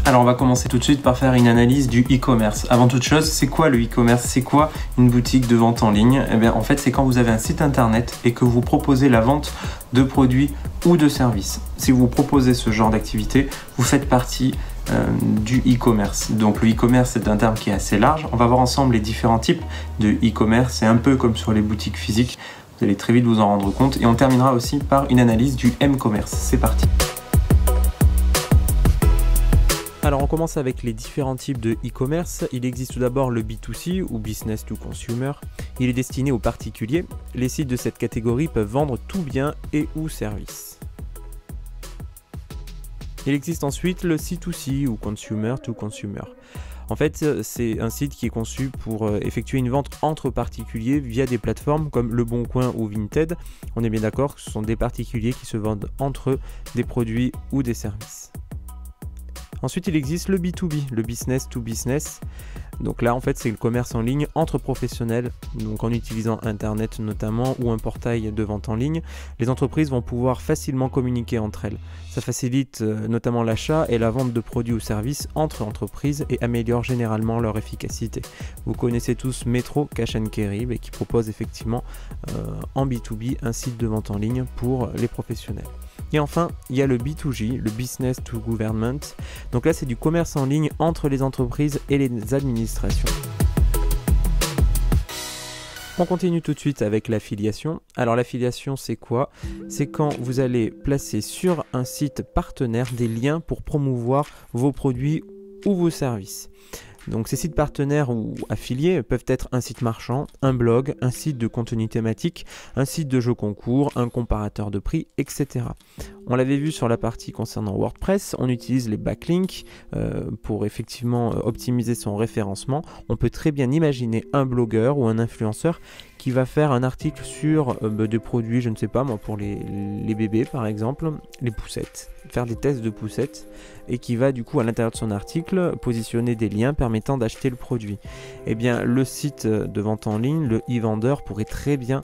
Alors on va commencer tout de suite par faire une analyse du e-commerce. Avant toute chose, c'est quoi le e-commerce? C'est quoi une boutique de vente en ligne? Eh bien en fait c'est quand vous avez un site internet et que vous proposez la vente de produits ou de services. Si vous proposez ce genre d'activité, vous faites partie du e-commerce. Donc le e-commerce c'est un terme qui est assez large. On va voir ensemble les différents types de e-commerce. C'est un peu comme sur les boutiques physiques. Vous allez très vite vous en rendre compte. Et on terminera aussi par une analyse du m-commerce. C'est parti. Alors on commence avec les différents types de e-commerce. Il existe tout d'abord le B2C ou Business to Consumer. Il est destiné aux particuliers. Les sites de cette catégorie peuvent vendre tout bien et ou service. Il existe ensuite le C2C ou Consumer to Consumer. En fait, c'est un site qui est conçu pour effectuer une vente entre particuliers via des plateformes comme Le Bon Coin ou Vinted. On est bien d'accord que ce sont des particuliers qui se vendent entre eux des produits ou des services. Ensuite, il existe le B2B, le business to business. Donc là, en fait, c'est le commerce en ligne entre professionnels. Donc en utilisant Internet notamment ou un portail de vente en ligne, les entreprises vont pouvoir facilement communiquer entre elles. Ça facilite notamment l'achat et la vente de produits ou services entre entreprises et améliore généralement leur efficacité. Vous connaissez tous Metro Cash & Carry qui propose effectivement en B2B un site de vente en ligne pour les professionnels. Et enfin, il y a le B2G, le Business to Government. Donc là, c'est du commerce en ligne entre les entreprises et les administrations. On continue tout de suite avec l'affiliation. Alors l'affiliation, c'est quoi? C'est quand vous allez placer sur un site partenaire des liens pour promouvoir vos produits ou vos services. Donc ces sites partenaires ou affiliés peuvent être un site marchand, un blog, un site de contenu thématique, un site de jeux concours, un comparateur de prix, etc. On l'avait vu sur la partie concernant WordPress, on utilise les backlinks pour effectivement optimiser son référencement. On peut très bien imaginer un blogueur ou un influenceur qui va faire un article sur des produits, je ne sais pas moi, pour les bébés par exemple, les poussettes, faire des tests de poussettes et qui va du coup à l'intérieur de son article positionner des liens permettant d'acheter le produit. Eh bien le site de vente en ligne, le e-vendeur, pourrait très bien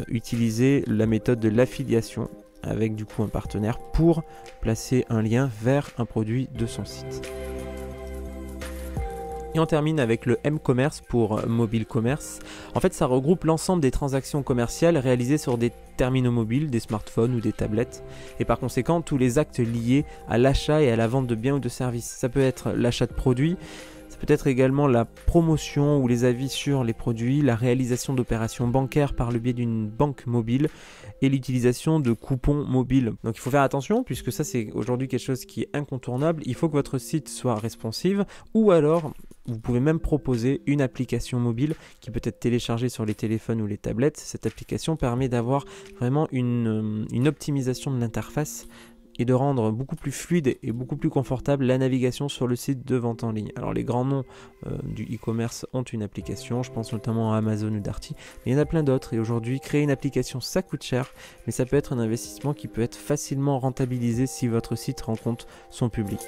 utiliser la méthode de l'affiliation avec du coup un partenaire pour placer un lien vers un produit de son site. Et on termine avec le m-commerce pour mobile commerce. En fait, ça regroupe l'ensemble des transactions commerciales réalisées sur des terminaux mobiles, des smartphones ou des tablettes. Et par conséquent, tous les actes liés à l'achat et à la vente de biens ou de services. Ça peut être l'achat de produits, ça peut être également la promotion ou les avis sur les produits, la réalisation d'opérations bancaires par le biais d'une banque mobile et l'utilisation de coupons mobiles. Donc il faut faire attention puisque ça c'est aujourd'hui quelque chose qui est incontournable. Il faut que votre site soit responsive ou alors vous pouvez même proposer une application mobile qui peut être téléchargée sur les téléphones ou les tablettes. Cette application permet d'avoir vraiment une optimisation de l'interface et de rendre beaucoup plus fluide et beaucoup plus confortable la navigation sur le site de vente en ligne. Alors les grands noms du e-commerce ont une application, je pense notamment à Amazon ou Darty, mais il y en a plein d'autres et aujourd'hui créer une application ça coûte cher, mais ça peut être un investissement qui peut être facilement rentabilisé si votre site rencontre son public.